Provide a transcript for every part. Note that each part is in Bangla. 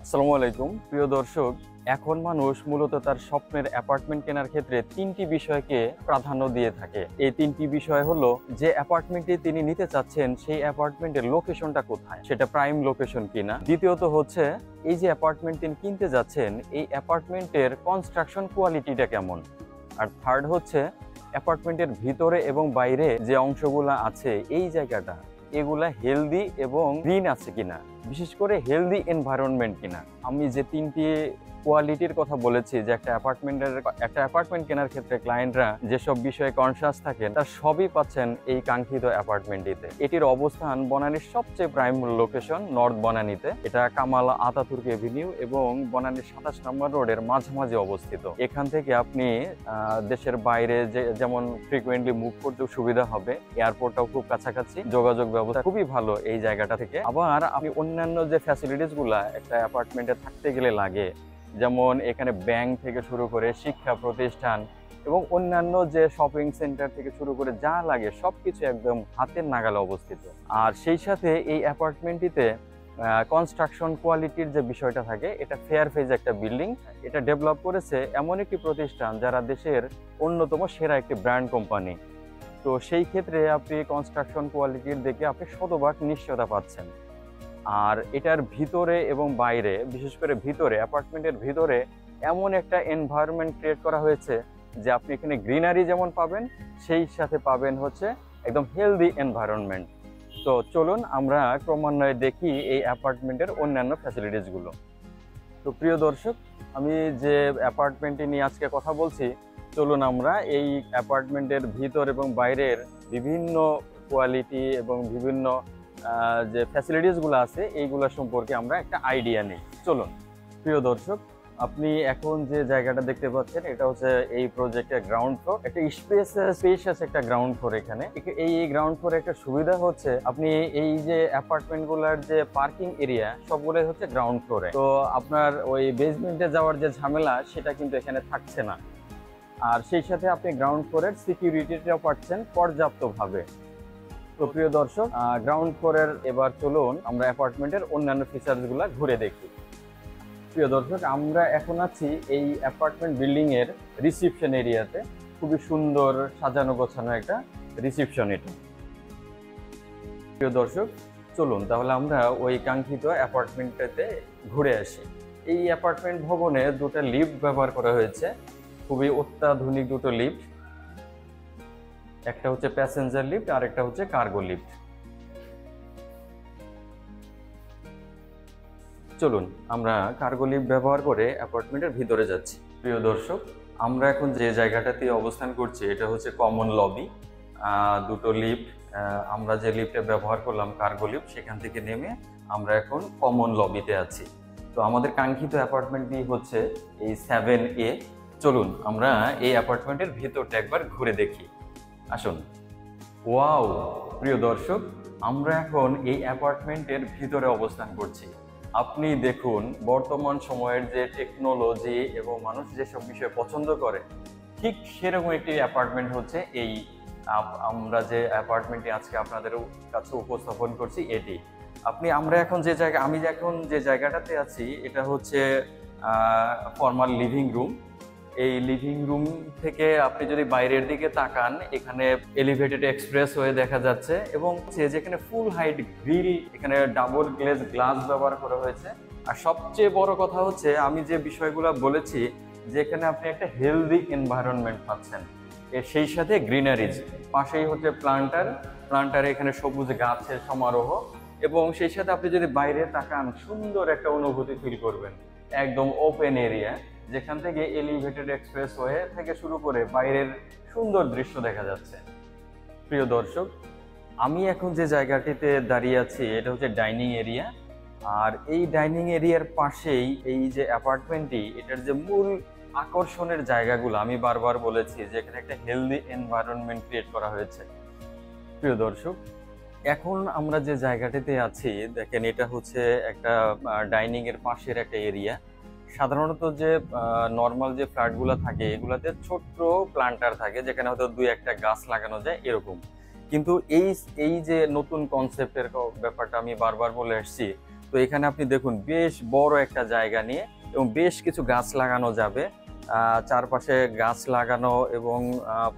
আসসালামু আলাইকুম প্রিয় দর্শক। এখন মানুষ মূলত তার স্বপ্নের অ্যাপার্টমেন্ট কেনার ক্ষেত্রে তিনটি বিষয়কে প্রাধান্য দিয়ে থাকে। এই তিনটি বিষয় হলো, যে অ্যাপার্টমেন্টটি তিনি নিতে চাচ্ছেন সেই অ্যাপার্টমেন্টের লোকেশনটা কোথায়, সেটা প্রাইম লোকেশন কিনা। দ্বিতীয়ত হচ্ছে, এই যে অ্যাপার্টমেন্ট তিনি কিনতে যাচ্ছেন এই অ্যাপার্টমেন্টের কনস্ট্রাকশন কোয়ালিটিটা কেমন। আর থার্ড হচ্ছে, অ্যাপার্টমেন্টের ভিতরে এবং বাইরে যে অংশগুলো আছে এই জায়গাটা এগুলা হেলদি এবং গ্রিন আছে কিনা, বিশেষ করে হেলদি এনভায়রনমেন্ট কিনা। আমি যে তিনটি কোয়ালিটির কথা বলেছি, যে একটা অ্যাপার্টমেন্ট কেনার ক্ষেত্রে ক্লায়েন্টরা যেসব বিষয়ে কনসাস থাকেন তার সবই পাচ্ছেন এই কাঙ্ক্ষিত অ্যাপার্টমেন্টটিতে। এটির অবস্থান বনানীর সবচেয়ে প্রাইম লোকেশন নর্থ বনানীতে। এটা কামাল আতাতুর্ক এভিনিউ এবং বনানীর 27 নম্বর রোডের মাঝামাঝি অবস্থিত। এখান থেকে আপনি দেশের বাইরে যেমন ফ্রিকুয়েন্টলি মুভ করতে সুবিধা হবে, এয়ারপোর্টটাও খুব কাছাকাছি, যোগাযোগ ব্যবস্থা খুবই ভালো এই জায়গাটা থেকে। আবার আপনি অন্যান্য যে ফ্যাসিলিটিস গুলা একটা অ্যাপার্টমেন্টে থাকতে গেলে লাগে, যেমন এখানে ব্যাংক থেকে শুরু করে শিক্ষা প্রতিষ্ঠান এবং অন্যান্য যে শপিং সেন্টার থেকে শুরু করে যা লাগে সবকিছু একদম হাতের নাগালে অবস্থিত। আর সেই সাথে এই অ্যাপার্টমেন্টটিতে কনস্ট্রাকশন কোয়ালিটির যে বিষয়টা থাকে, এটা ফেয়ার ফেজ একটা বিল্ডিং। এটা ডেভেলপ করেছে এমন একটি প্রতিষ্ঠান যারা দেশের অন্যতম সেরা একটি ব্র্যান্ড কোম্পানি। তো সেই ক্ষেত্রে আপনি কনস্ট্রাকশন কোয়ালিটির দেখে আপনি শতভাগ নিশ্চয়তা পাচ্ছেন। আর এটার ভিতরে এবং বাইরে, বিশেষ করে ভিতরে, অ্যাপার্টমেন্টের ভিতরে এমন একটা এনভায়রনমেন্ট ক্রিয়েট করা হয়েছে যে আপনি এখানে গ্রিনারি যেমন পাবেন, সেই সাথে পাবেন হচ্ছে একদম হেলদি এনভায়রনমেন্ট। তো চলুন আমরা ক্রমান্বয়ে দেখি এই অ্যাপার্টমেন্টের অন্যান্য ফ্যাসিলিটিসগুলো। তো প্রিয় দর্শক, আমি যে অ্যাপার্টমেন্টটি নিয়ে আজকে কথা বলছি, চলুন আমরা এই অ্যাপার্টমেন্টের ভিতর এবং বাইরের বিভিন্ন কোয়ালিটি এবং বিভিন্ন যে ফ্যাসিলিটিসগুলো আছে এইগুলো সম্পর্কে আমরা একটা আইডিয়া নিই। চলুন প্রিয় দর্শক, আপনি এখন যে জায়গাটা দেখতে পাচ্ছেন এটা হচ্ছে এই প্রজেক্টের গ্রাউন্ড ফ্লোর। একটা স্পেশাস একটা গ্রাউন্ড ফ্লোর। এখানে এই গ্রাউন্ড ফ্লোরে একটা সুবিধা হচ্ছে, আপনি এই যে অ্যাপার্টমেন্টগুলোর যে পার্কিং এরিয়া সবগুলোই হচ্ছে গ্রাউন্ড ফ্লোরে। তো আপনার ওই বেসমেন্টে যাওয়ার যে ঝামেলা সেটা কিন্তু এখানে থাকছে না। আর সেই সাথে আপনি গ্রাউন্ড ফ্লোরের সিকিউরিটিটাও পাচ্ছেন পর্যাপ্তভাবে। তো প্রিয় দর্শক, গ্রাউন্ড ফ্লোরের এবার চলুন আমরা অ্যাপার্টমেন্টের অন্যান্য ফিচার্সগুলো ঘুরে দেখি। প্রিয় দর্শক, আমরা এখন আছি এই অ্যাপার্টমেন্ট বিল্ডিং এর রিসিপশন এরিয়াতে। খুবই সুন্দর সাজানো গোছানো একটা রিসিপশন এটা। প্রিয় দর্শক, চলুন তাহলে আমরা ওই কাঙ্ক্ষিত অ্যাপার্টমেন্টটাতে ঘুরে আসি। এই অ্যাপার্টমেন্ট ভবনে দুটো লিফট ব্যবহার করা হয়েছে, খুবই অত্যাধুনিক দুটো লিফট। একটা হচ্ছে প্যাসেঞ্জার লিফট আর একটা হচ্ছে কার্গো লিফট। চলুন আমরা কার্গো লিফট ব্যবহার করে অ্যাপার্টমেন্টের ভিতরে যাচ্ছি। প্রিয় দর্শক, আমরা এখন যে জায়গাটাতে অবস্থান করছি এটা হচ্ছে কমন লবি। দুটো লিফট, আমরা যে লিফটে ব্যবহার করলাম কার্গো লিফট, সেখান থেকে নেমে আমরা এখন কমন লবিতে আছি। তো আমাদের কাঙ্ক্ষিত অ্যাপার্টমেন্টটি হচ্ছে এই 7A। চলুন আমরা এই অ্যাপার্টমেন্টের ভিতরটা একবার ঘুরে দেখি, আসুন। ওয়াও প্রিয় দর্শক, আমরা এখন এই অ্যাপার্টমেন্টের ভিতরে অবস্থান করছি। আপনি দেখুন, বর্তমান সময়ের যে টেকনোলজি এবং মানুষ যেসব বিষয় পছন্দ করে, ঠিক সেরকম একটি অ্যাপার্টমেন্ট হচ্ছে এই আমরা যে অ্যাপার্টমেন্টটি আজকে আপনাদের কাছে উপস্থাপন করছি এটি। আমি এখন যে জায়গাটাতে আছি এটা হচ্ছে ফর্মাল লিভিং রুম। এই লিভিং রুম থেকে আপনি যদি বাইরের দিকে তাকান, এখানে এলিভেটেড এক্সপ্রেস ওয়ে দেখা যাচ্ছে এবং যেখানে ফুল হাইট গ্রিল, এখানে ডাবল গ্লেজ গ্লাস ব্যবহার করা হয়েছে। আর সবচেয়ে বড় কথা হচ্ছে, আমি যে বিষয়গুলো বলেছি, যেখানে আপনি একটা হেলদি এনভায়রনমেন্ট পাচ্ছেন, সেই সাথে গ্রিনারিজ, পাশেই হচ্ছে প্লান্টারে এখানে সবুজ গাছের সমারোহ, এবং সেই সাথে আপনি যদি বাইরে তাকান সুন্দর একটা অনুভূতি ফিল করবেন। একদম ওপেন এরিয়া, যেখান থেকে এলিভেটেড এক্সপ্রেসওয়ে থেকে শুরু করে বাইরের সুন্দর দৃশ্য দেখা যাচ্ছে। প্রিয় দর্শক, আমি এখন যে জায়গাটিতে দাঁড়িয়ে আছি এটা হচ্ছে ডাইনিং এরিয়া। আর এই ডাইনিং এরিয়ার পাশেই এই যে অ্যাপার্টমেন্টটি, এটার যে মূল আকর্ষণের জায়গাগুলো আমি বারবার বলেছি যে এখানে একটা হেলদি এনভায়রনমেন্ট ক্রিয়েট করা হয়েছে। প্রিয় দর্শক, এখন আমরা যে জায়গাটিতে আছি দেখেন, এটা হচ্ছে একটা ডাইনিং এর পাশের একটা এরিয়া। সাধারণত যে নর্মাল যে ফ্ল্যাটগুলো থাকে এগুলাতে ছোট্ট প্লান্টার থাকে, যেখানে হয়তো 2-1টা গাছ লাগানো যায় এরকম। কিন্তু এই যে নতুন কনসেপ্টের ব্যাপারটা আমি বারবার বলে আসছি, তো এখানে আপনি দেখুন বেশ বড় একটা জায়গা নিয়ে এবং বেশ কিছু গাছ লাগানো যাবে। চারপাশে গাছ লাগানো এবং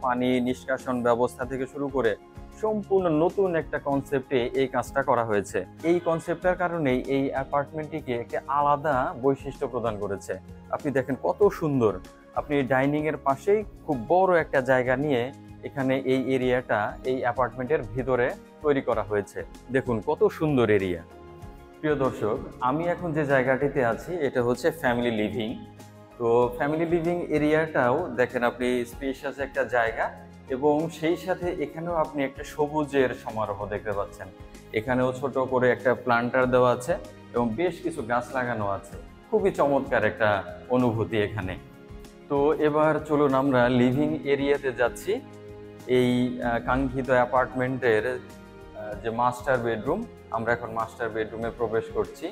পানি নিষ্কাশন ব্যবস্থা থেকে শুরু করে সম্পূর্ণ নতুন একটা কনসেপ্টে এই কাজটা করা হয়েছে। এই কনসেপ্টের কারণেই এই অ্যাপার্টমেন্টটিকে একটা আলাদা বৈশিষ্ট্য প্রদান করেছে। আপনি দেখেন কত সুন্দর। আপনি ডাইনিং এর পাশেই খুব বড় একটা জায়গা নিয়ে এখানে এই এরিয়াটা এই অ্যাপার্টমেন্টের ভিতরে তৈরি করা হয়েছে। দেখুন কত সুন্দর এরিয়া। প্রিয় দর্শক, আমি এখন যে জায়গাটিতে আছি এটা হচ্ছে ফ্যামিলি লিভিং। তো ফ্যামিলি লিভিং এরিয়াটাও দেখেন আপনি স্পেশাস একটা জায়গা এবং সেই সাথে এখানেও আপনি একটা সবুজের সমারোহ দেখতে পাচ্ছেন। এখানেও ছোট করে একটা প্লান্টার দেওয়া আছে এবং বেশ কিছু গাছ লাগানো আছে। খুবই চমৎকার একটা অনুভূতি এখানে। তো এবার চলুন আমরা লিভিং এরিয়াতে যাচ্ছি। এই কাঙ্ক্ষিত অ্যাপার্টমেন্টের যে মাস্টার বেডরুম, আমরা এখন মাস্টার বেডরুমে প্রবেশ করছি।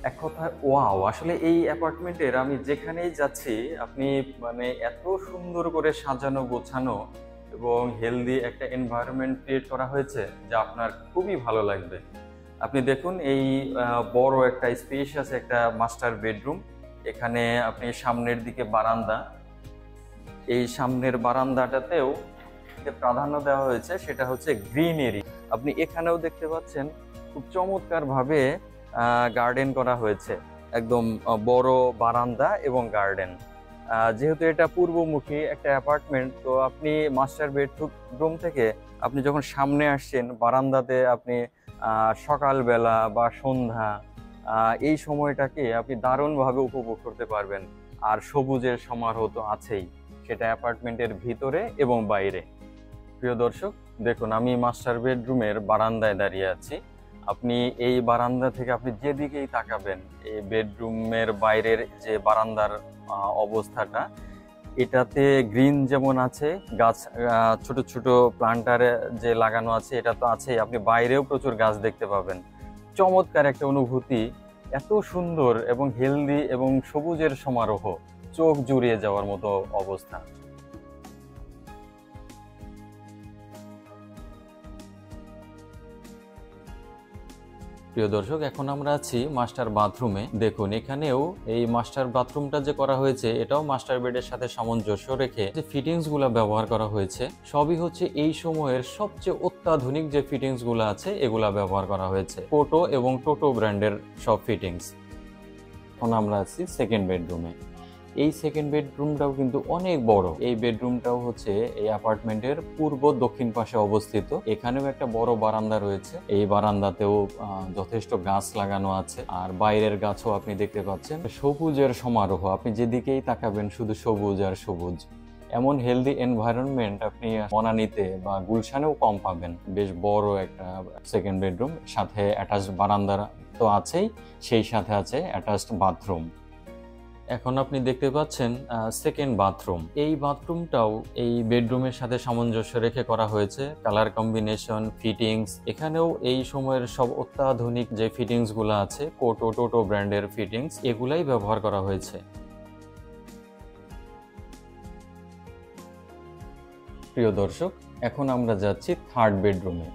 এক কথায় ওয়াও, আসলে এই অ্যাপার্টমেন্টের আমি যেখানেই যাচ্ছি আপনি মানে এত সুন্দর করে সাজানো গোছানো এবং হেলদি একটা এনভায়রনমেন্ট ক্রিয়েট করা হয়েছে যা আপনার খুবই ভালো লাগবে। আপনি দেখুন এই বড় একটা স্পেশিয়াস একটা মাস্টার বেডরুম। এখানে আপনি সামনের দিকে বারান্দা, এই সামনের বারান্দাটাতেও প্রাধান্য দেওয়া হয়েছে, সেটা হচ্ছে গ্রিন এরিয়া। আপনি এখানেও দেখতে পাচ্ছেন খুব চমৎকার ভাবে গার্ডেন করা হয়েছে, একদম বড় বারান্দা এবং গার্ডেন। যেহেতু এটা পূর্বমুখী একটা অ্যাপার্টমেন্ট, তো আপনি মাস্টার বেডরুম থেকে আপনি যখন সামনে আসছেন বারান্দাতে আপনি সকালবেলা বা সন্ধ্যা এই সময়টাকে আপনি দারুণভাবে উপভোগ করতে পারবেন। আর সবুজের সমারোহ তো আছেই, সেটা অ্যাপার্টমেন্টের ভিতরে এবং বাইরে। প্রিয় দর্শক, দেখুন আমি মাস্টার বেডরুমের বারান্দায় দাঁড়িয়ে আছি। আপনি এই বারান্দা থেকে আপনি যেদিকেই তাকাবেন, এই বেডরুমের বাইরের যে বারান্দার অবস্থাটা, এটাতে গ্রিন যেমন আছে, গাছ ছোট ছোট প্লান্টারে যে লাগানো আছে এটা তো আছেই, আপনি বাইরেও প্রচুর গাছ দেখতে পাবেন। চমৎকার একটা অনুভূতি, এত সুন্দর এবং হেলদি এবং সবুজের সমারোহ, চোখ জুড়িয়ে যাওয়ার মতো অবস্থা। প্রিয় দর্শক, এখন আমরা আছি মাস্টার বাথরুমে। দেখুন এখানেও এই মাস্টার বাথরুমটা যে করা হয়েছে এটাও মাস্টার বেডের সাথে সামঞ্জস্য রেখে যে ফিটিংস গুলা ব্যবহার করা হয়েছে সবই হচ্ছে এই সময়ের সবচেয়ে অত্যাধুনিক যে ফিটিংস গুলা আছে এগুলা ব্যবহার করা হয়েছে। কোটো এবং টোটো ব্র্যান্ডের সব ফিটিংস। এখন আমরা আছি সেকেন্ড বেডরুমে। এই সেকেন্ড বেডরুমটাও কিন্তু অনেক বড়। এই বেডরুমটাও হচ্ছে এই অ্যাপার্টমেন্টের পূর্ব দক্ষিণ পাশে অবস্থিত। এখানেও একটা বড় বারান্দা রয়েছে, এই বারান্দাতেও যথেষ্ট গাছ লাগানো আছে, আর বাইরের গাছও আপনি দেখতে পাচ্ছেন। সবুজের সমারোহ, আপনি যেদিকেই তাকাবেন শুধু সবুজ আর সবুজ। এমন হেলদি এনভায়রনমেন্ট আপনি বনানীতে বা গুলশানেও কম পাবেন। বেশ বড় একটা সেকেন্ড বেডরুম, সাথে অ্যাটাচড বারান্দা তো আছেই, সেই সাথে আছে অ্যাটাচড বাথরুম। এখন আপনি দেখতে পাচ্ছেন সেকেন্ড বাথরুম। এই বাথরুমটাও এই বেডরুমের সাথে সামঞ্জস্য রেখে করা হয়েছে। কালার কম্বিনেশন, ফিটিংস, এখানেও এই সময়ের সব অত্যাধুনিক যে ফিটিংস গুলো আছে, কোটো টোটো ব্র্যান্ডের ফিটিংস, এগুলাই ব্যবহার করা হয়েছে। প্রিয় দর্শক, এখন আমরা যাচ্ছি থার্ড বেডরুমে।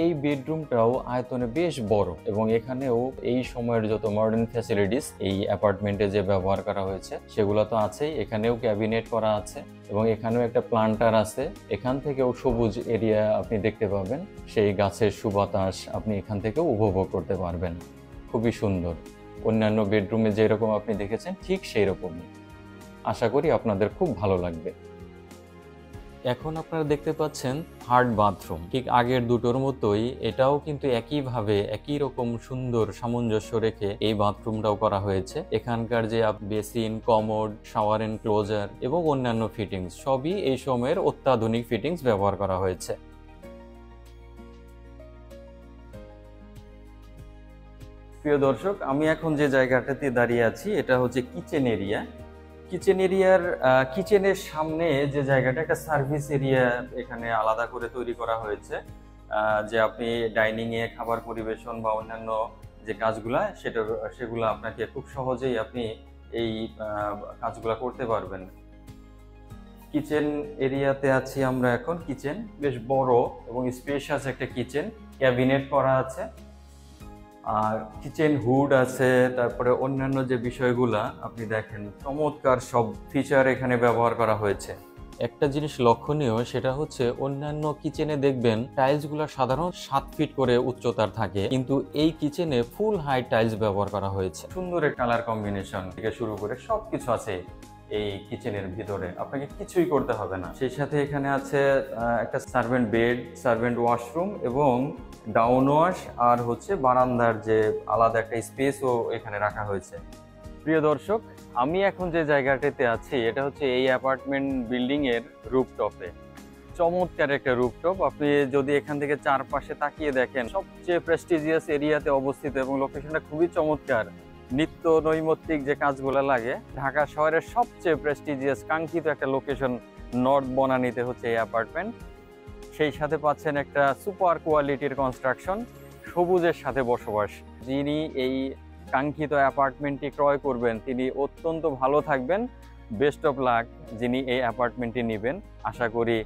এই বেডরুমটাও আয়তনে বেশ বড় এবং এখানেও এই সময়ের যত মডার্ন ফ্যাসিলিটিস এই অ্যাপার্টমেন্টে যে ব্যবহার করা হয়েছে সেগুলো তো আছেই। এখানেও ক্যাবিনেট করা আছে এবং এখানেও একটা প্লান্টার আছে। এখান থেকেও সবুজ এরিয়া আপনি দেখতে পাবেন, সেই গাছের সুবাতাস আপনি এখান থেকেও উপভোগ করতে পারবেন। খুবই সুন্দর, অন্যান্য বেডরুমে যেরকম আপনি দেখেছেন ঠিক সেই রকমই। আশা করি আপনাদের খুব ভালো লাগবে। এখন আপনারা দেখতে পাচ্ছেন থার্ড বাথরুম। ঠিক আগের দুটোর মতোই এটাও কিন্তু একইভাবে একই রকম সুন্দর সামঞ্জস্য রেখে এই বাথরুমটাও করা হয়েছে। এখানকার যে বেসিন, কমোড, শাওয়ার এনক্লোজার এবং অন্যান্য ফিটিংস সবই এই সময়ের অত্যাধুনিক ফিটিংস ব্যবহার করা হয়েছে। প্রিয় দর্শক, আমি এখন যে জায়গাটাতে দাঁড়িয়ে আছি এটা হচ্ছে কিচেন এরিয়া। কিচেন এরিয়ার কিচেনের সামনে যে জায়গাটা, একটা সার্ভিস এরিয়া এখানে আলাদা করে তৈরি করা হয়েছে, যে আপনি ডাইনিংয়ে খাবার পরিবেশন বা অন্যান্য যে কাজগুলা সেগুলো আপনাকে খুব সহজেই আপনি এই কাজগুলা করতে পারবেন। কিচেন এরিয়াতে আছি আমরা এখন। কিচেন বেশ বড় এবং স্পেশাস একটা কিচেন, ক্যাবিনেট করা আছে। আর কিচেন হুড আছে, তারপরে অন্যান্য যে বিষয়গুলা আপনি দেখেন চমৎকার সব ফিচার এখানে ব্যবহার করা হয়েছে। একটা জিনিস লক্ষণীয়, সেটা হচ্ছে অন্যান্য কিচেনে দেখবেন টাইলসগুলো সাধারণ 7 ফিট করে উচ্চতার থাকে, কিন্তু এই কিচেনে ফুল হাইট টাইলস ব্যবহার করা হয়েছে। সুন্দর কালার কম্বিনেশন থেকে শুরু করে সবকিছু আছে এই কিচেনের ভিতরে, আপনাকে কিছুই করতে হবে না। সেই সাথে এখানে আছে একটা সার্ভেন্ট বেড, সার্ভেন্ট ওয়াশরুম এবং ডাউন ওয়াশ, আর হচ্ছে বারান্দার যে আলাদা একটা স্পেসও এখানে রাখা হয়েছে। প্রিয় দর্শক, আমি এখন যে জায়গাটাতে আছি এটা হচ্ছে এই অ্যাপার্টমেন্ট বিল্ডিং এর রুফটপে। চমৎকার একটা রুফটপ। আপনি যদি এখান থেকে চারপাশে তাকিয়ে দেখেন, সবচেয়ে প্রেস্টিজিয়াস এরিয়াতে অবস্থিত এবং লোকেশনটা খুবই চমৎকার। নিত্য নৈমিত্তিক যে কাজগুলো লাগে, ঢাকা শহরের সবচেয়ে প্রেস্টিজিয়াস কাঙ্ক্ষিত একটা লোকেশন নর্থ বনানীতে হচ্ছে এই অ্যাপার্টমেন্ট। সেই সাথে পাচ্ছেন একটা সুপার কোয়ালিটির কনস্ট্রাকশন, সবুজের সাথে বসবাস। যিনি এই কাঙ্ক্ষিত অ্যাপার্টমেন্টটি ক্রয় করবেন তিনি অত্যন্ত ভালো থাকবেন। বেস্ট অফ লাক যিনি এই অ্যাপার্টমেন্টটি নেবেন, আশা করি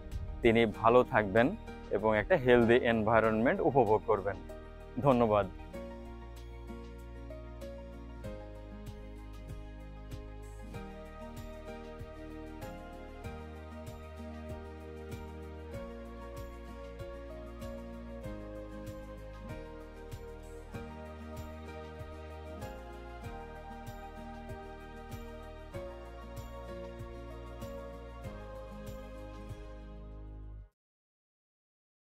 তিনি ভালো থাকবেন এবং একটা হেলদি এনভায়রনমেন্ট উপভোগ করবেন। ধন্যবাদ।